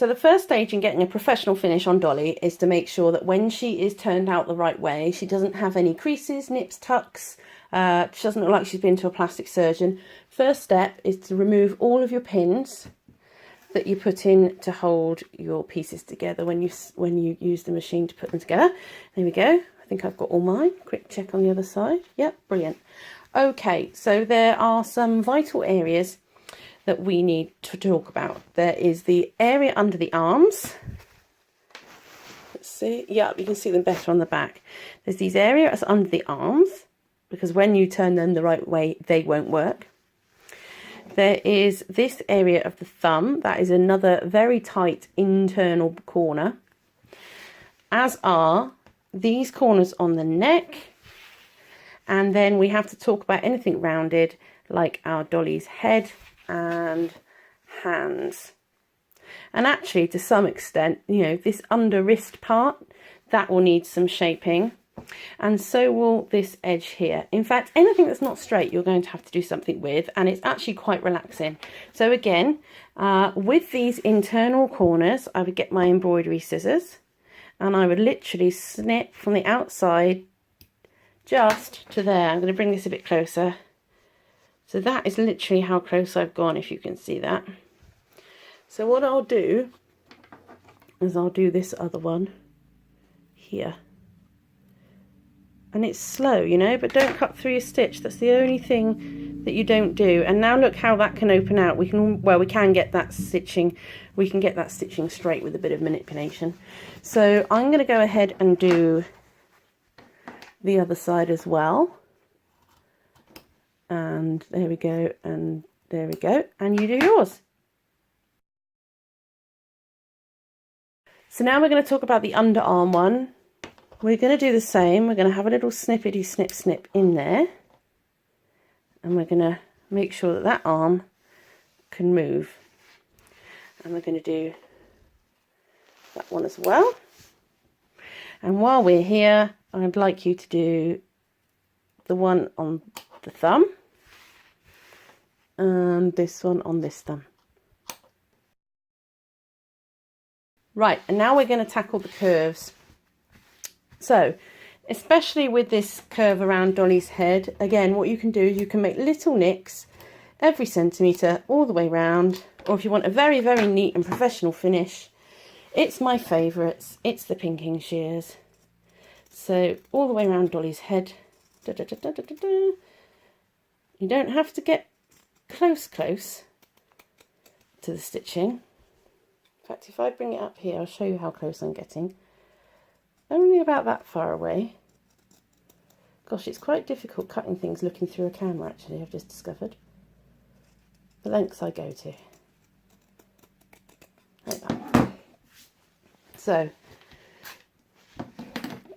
So the first stage in getting a professional finish on Dolly is to make sure that when she is turned out the right way, she doesn't have any creases, nips, tucks, she doesn't look like she's been to a plastic surgeon. First step is to remove all of your pins that you put in to hold your pieces together when you use the machine to put them together. There we go. I think I've got all mine. Quick check on the other side. Yep, brilliant. Okay, so there are some vital areas that we need to talk about. There is the area under the arms. Let's see. Yeah, you can see them better on the back. There's these areas under the arms, because when you turn them the right way, they won't work. There is this area of the thumb. That is another very tight internal corner, as are these corners on the neck. And then we have to talk about anything rounded, like our Dolly's head and hands. And actually, to some extent, you know, this under wrist part, that will need some shaping. And so will this edge here. In fact, anything that's not straight, you're going to have to do something with, and it's actually quite relaxing. So again, with these internal corners, I would get my embroidery scissors, and I would literally snip from the outside just to there. I'm going to bring this a bit closer. So that is literally how close I've gone, if you can see that. So what I'll do is I'll do this other one here. And it's slow, you know, but don't cut through your stitch. That's the only thing that you don't do. And now look how that can open out. We can get that stitching. We can get that stitching straight with a bit of manipulation. So I'm going to go ahead and do the other side as well. And there we go, and there we go. And you do yours. So now we're going to talk about the underarm one. We're going to do the same. We're going to have a little snippety snip snip in there. And we're going to make sure that that arm can move. And we're going to do that one as well. And while we're here, I'd like you to do the one on the thumb. And this one on this thumb. Right, and now we're going to tackle the curves. So, especially with this curve around Dolly's head, again, what you can do is you can make little nicks every centimetre all the way round. Or if you want a very, very neat and professional finish, it's my favourites. It's the pinking shears. So, all the way around Dolly's head. Da, da, da, da, da, da. You don't have to get close to the stitching. In fact, if I bring it up here, I'll show you how close I'm getting. Only about that far away. Gosh, it's quite difficult cutting things looking through a camera, actually, I've just discovered. The lengths I go to. Like that. So,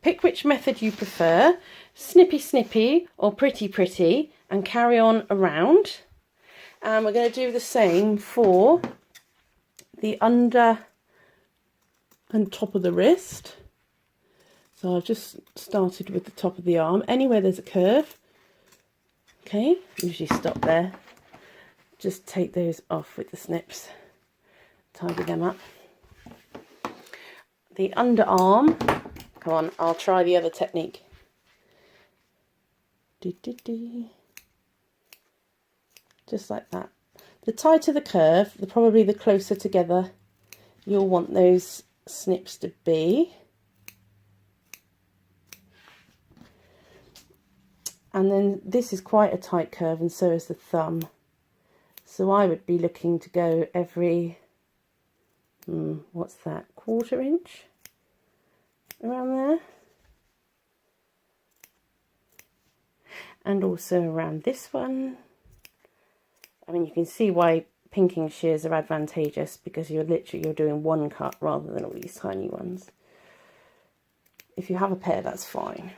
pick which method you prefer, snippy snippy or pretty pretty, and carry on around. And we're going to do the same for the under and top of the wrist. So I've just started with the top of the arm. Anywhere there's a curve, okay, usually stop there. Just take those off with the snips, tidy them up. The underarm, come on, I'll try the other technique. Just like that. The tighter the curve, probably the closer together you'll want those snips to be. And then this is quite a tight curve, and so is the thumb. So I would be looking to go every, what's that, 1/4 inch? Around there. And also around this one. I mean, you can see why pinking shears are advantageous, because you're doing one cut rather than all these tiny ones. If you have a pair, that's fine.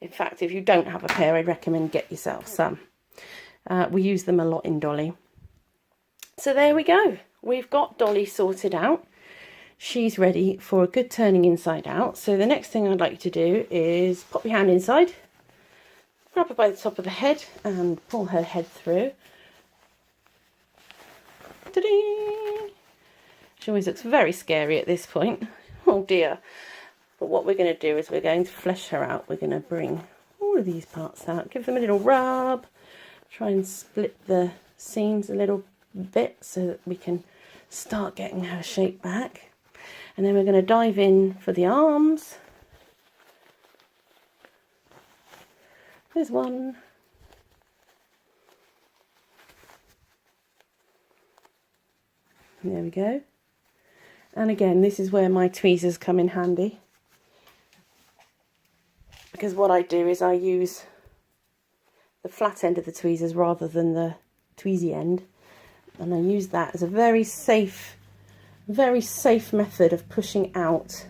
In fact, if you don't have a pair, I'd recommend get yourself some. We use them a lot in Dolly. So there we go. We've got Dolly sorted out. She's ready for a good turning inside out. So the next thing I'd like you to do is pop your hand inside, grab her by the top of the head and pull her head through. Ta-ding! She always looks very scary at this point. Oh dear. But what we're going to do is we're going to flesh her out. We're going to bring all of these parts out, give them a little rub, try and split the seams a little bit so that we can start getting her shape back. And then we're going to dive in for the arms. There's one. There we go. And again, this is where my tweezers come in handy. Because what I do is I use the flat end of the tweezers rather than the tweezy end. And I use that as a very safe method of pushing out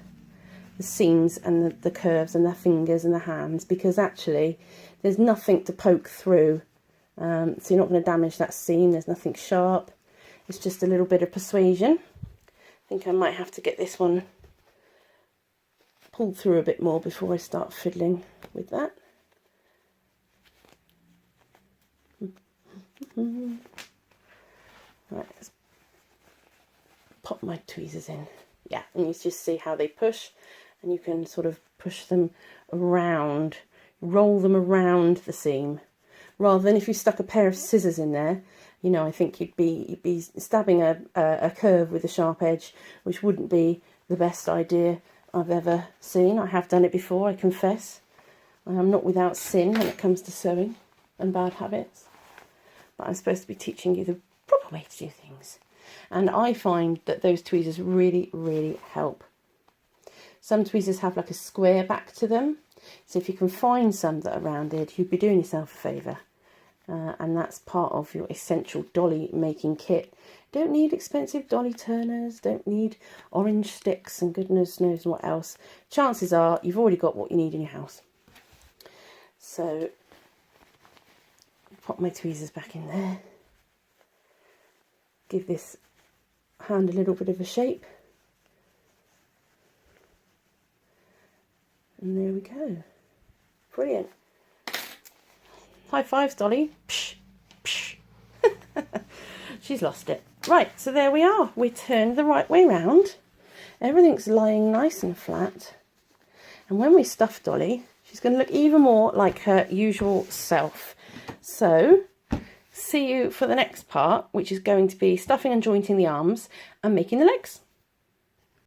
the seams and the curves and the fingers and the hands, because actually there's nothing to poke through. So you're not going to damage that seam, there's nothing sharp. It's just a little bit of persuasion. I think I might have to get this one pulled through a bit more before I start fiddling with that. Right, let's pop my tweezers in. Yeah, and you just see how they push, and you can sort of push them around, roll them around the seam, rather than if you stuck a pair of scissors in there. You know, I think you'd be stabbing a curve with a sharp edge, which wouldn't be the best idea I've ever seen. I have done it before, I confess. I am not without sin when it comes to sewing and bad habits. But I'm supposed to be teaching you the proper way to do things. And I find that those tweezers really, really help. Some tweezers have like a square back to them. So if you can find some that are rounded, you'd be doing yourself a favour. And that's part of your essential dolly making kit. Don't need expensive dolly turners, don't need orange sticks and goodness knows what else. Chances are you've already got what you need in your house. So pop my tweezers back in there. Give this hand a little bit of a shape. And there we go. Brilliant. High fives, Dolly. Psh, psh. She's lost it. Right, so there we are. We turned the right way round. Everything's lying nice and flat. And when we stuff Dolly, she's going to look even more like her usual self. So, see you for the next part, which is going to be stuffing and jointing the arms and making the legs.